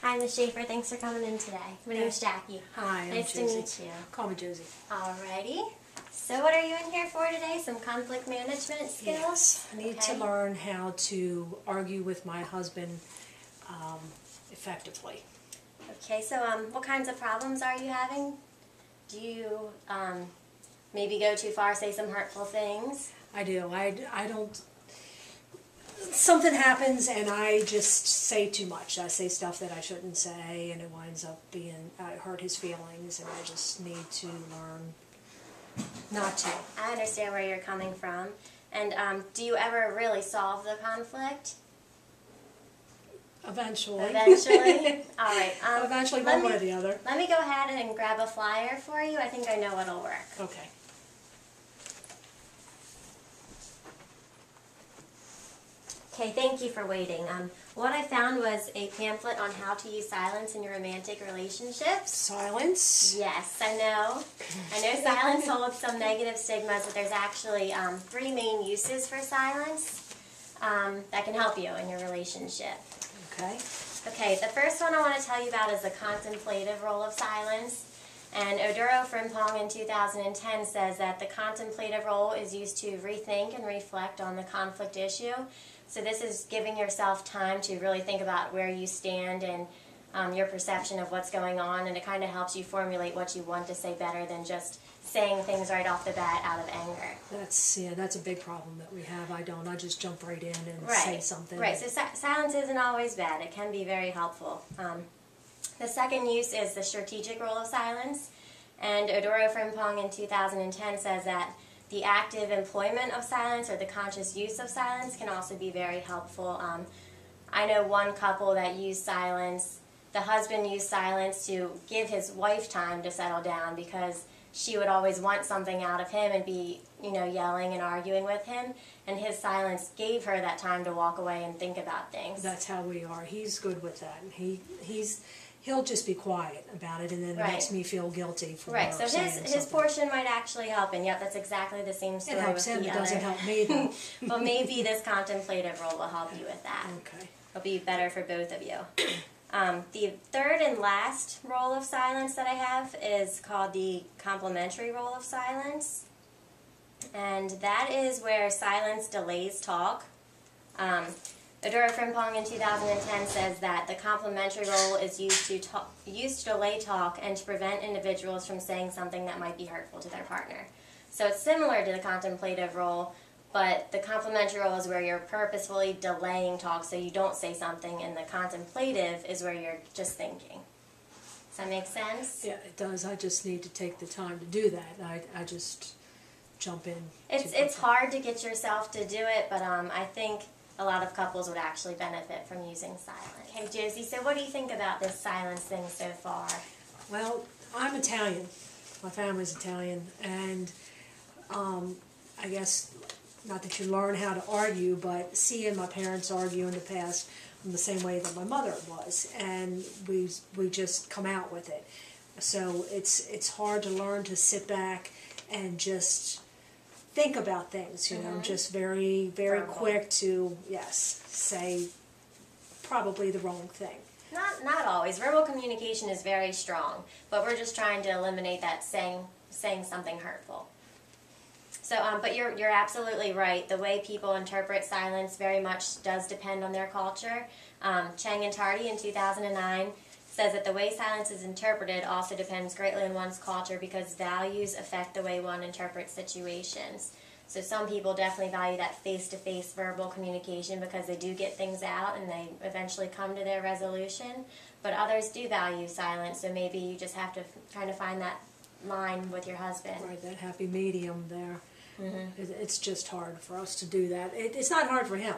Hi, Ms. Schaefer. Thanks for coming in today. My name is Jackie. Hi, nice I'm Josie. to meet you. Call me Josie. Alrighty. So what are you in here for today? Some conflict management skills? Yes. I need to learn how to argue with my husband effectively. Okay, so what kinds of problems are you having? Do you maybe go too far, say some hurtful things? I do. I don't... Something happens and I just say too much. I say stuff that I shouldn't say and it winds up being... I hurt his feelings and I just need to learn not to. I understand where you're coming from. And do you ever really solve the conflict? Eventually. Eventually? All right. Eventually, one way or the other. Let me go ahead and grab a flyer for you. I think I know what'll work. Okay. Okay, thank you for waiting. What I found was a pamphlet on how to use silence in your romantic relationships. Silence? Yes, I know. I know silence holds some negative stigmas, but there's actually 3 main uses for silence that can help you in your relationship. Okay. Okay, the first one I want to tell you about is the contemplative role of silence. And Oduro Frimpong in 2010 says that the contemplative role is used to rethink and reflect on the conflict issue. So this is giving yourself time to really think about where you stand and your perception of what's going on, and it kind of helps you formulate what you want to say better than just saying things right off the bat out of anger. That's a big problem that we have. I just jump right in and say something. Right, so silence isn't always bad. It can be very helpful. The second use is the strategic role of silence, and Oduro Frimpong in 2010 says that the active employment of silence or the conscious use of silence can also be very helpful. I know one couple that used silence. The husband used silence to give his wife time to settle down because she would always want something out of him and be, yelling and arguing with him. And his silence gave her that time to walk away and think about things. That's how we are. He's good with that. He'll just be quiet about it, and then it makes me feel guilty for saying something. So his portion might actually help, and yep, that's exactly the same story. It helps him. It doesn't help me, though. But maybe this contemplative role will help you with that. Okay. It'll be better for both of you. The third and last role of silence that I have is called the complementary role of silence. And that is where silence delays talk. Oduro Frimpong in 2010 says that the complementary role is used to delay talk and to prevent individuals from saying something that might be hurtful to their partner. So it's similar to the contemplative role, but the complementary role is where you're purposefully delaying talk so you don't say something, and the contemplative is where you're just thinking. Does that make sense? Yeah, it does. I just need to take the time to do that. I just jump in. It's hard to get yourself to do it, but I think a lot of couples would actually benefit from using silence. Okay, Josie, so what do you think about this silence thing so far? Well, I'm Italian. My family's Italian, and I guess, not that you learn how to argue, but seeing my parents argue in the past in the same way that my mother was, and we just come out with it. So it's hard to learn to sit back and just think about things, just very, very quick to, say probably the wrong thing. Not always. Verbal communication is very strong, but we're just trying to eliminate that saying something hurtful. So, but you're absolutely right. The way people interpret silence very much does depend on their culture. Chang and Tardy in 2009 says that the way silence is interpreted also depends greatly on one's culture because values affect the way one interprets situations. So some people definitely value that face-to-face verbal communication because they do get things out and they eventually come to their resolution. But others do value silence, so maybe you just have to try to find that line with your husband. Right, that happy medium there. It's just hard for us to do that. It's not hard for him.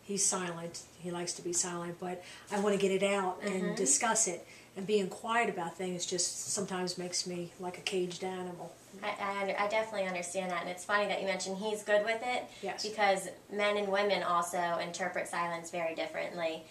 He's silent. He likes to be silent, but I want to get it out and discuss it. And being quiet about things just sometimes makes me like a caged animal. I definitely understand that, and it's funny that you mentioned he's good with it. Yes. Because men and women also interpret silence very differently.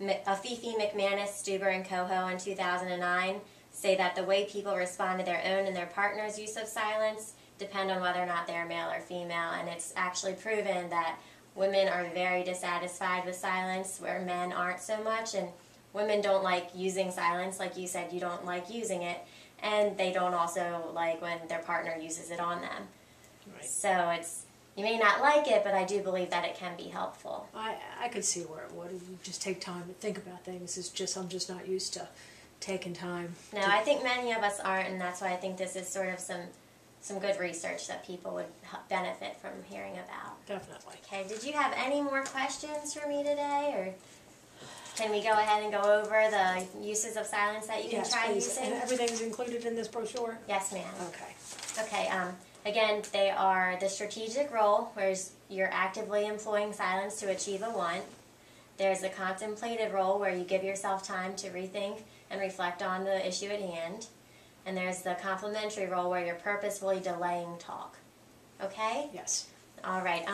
Fifi McManus, Stuber, and Coho in 2009 say that the way people respond to their own and their partner's use of silence depend on whether or not they're male or female, and it's actually proven that women are very dissatisfied with silence where men aren't so much, and women don't like using silence, like you said, you don't like using it, and they don't also like when their partner uses it on them. Right. So it's, you may not like it, but I do believe that it can be helpful. I could see where it would. You just take time to think about things. It's just, I'm just not used to taking time. No, I think many of us aren't, and that's why I think this is sort of some good research that people would benefit from hearing about. Definitely. Okay, did you have any more questions for me today, or can we go ahead and go over the uses of silence that you can try please. using? And everything's included in this brochure? Yes, ma'am. Okay. Okay, again, they are the strategic role, where you're actively employing silence to achieve a want. There's the contemplated role, where you give yourself time to rethink and reflect on the issue at hand. And there's the complementary role, where you're purposefully delaying talk. Okay? Yes. All right.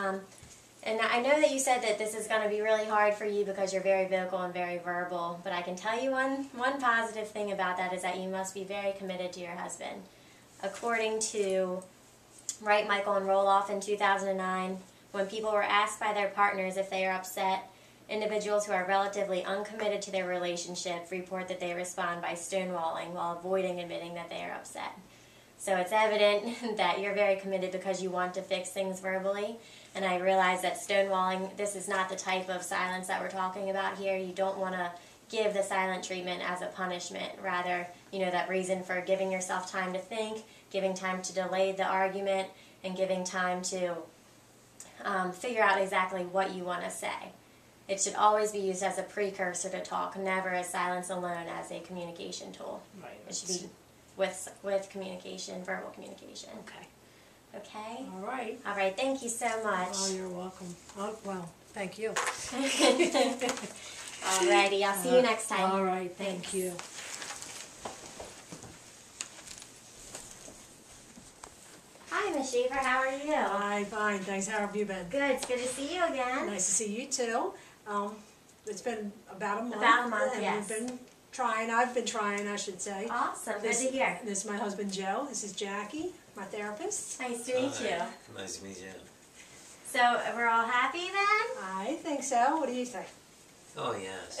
And I know that you said that this is going to be really hard for you because you're very vocal and very verbal, but I can tell you one positive thing about that is that you must be very committed to your husband. According to Wright, Michael, and Roloff in 2009, when people were asked by their partners if they are upset, individuals who are relatively uncommitted to their relationship report that they respond by stonewalling while avoiding admitting that they are upset. So it's evident that you're very committed because you want to fix things verbally. And I realize that stonewalling, this is not the type of silence that we're talking about here. You don't want to give the silent treatment as a punishment. Rather, that reason for giving yourself time to think, giving time to delay the argument, and giving time to figure out exactly what you want to say. It should always be used as a precursor to talk, never as silence alone as a communication tool. Right. It should be with communication, verbal communication. Okay. Okay? All right. All right, thank you so much. Oh, you're welcome. Oh, well, thank you. Alrighty, I'll see you next time. All right, thank you. Hi, Miss Schaefer, how are you? Hi, fine, thanks. How have you been? Good, it's good to see you again. Nice to see you too. It's been about a month. About a month, and yes. We've been trying. I've been trying, I should say. Awesome, good to hear. This is my husband Joe. This is Jackie, my therapist. Nice to meet you. Nice to meet you. So, we're all happy then? I think so. What do you think? Oh, yes.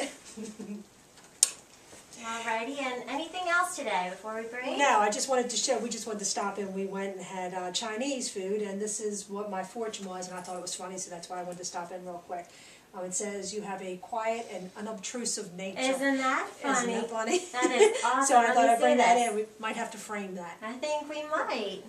Alrighty, and anything else today before we break? No, I just wanted to show, we just wanted to stop in. We went and had Chinese food, and this is what my fortune was, and I thought it was funny, so that's why I wanted to stop in real quick. It says you have a quiet and unobtrusive nature. Isn't that funny? Isn't that funny? That is awesome. So I thought I'd bring that this. in. We might have to frame that. I think we might.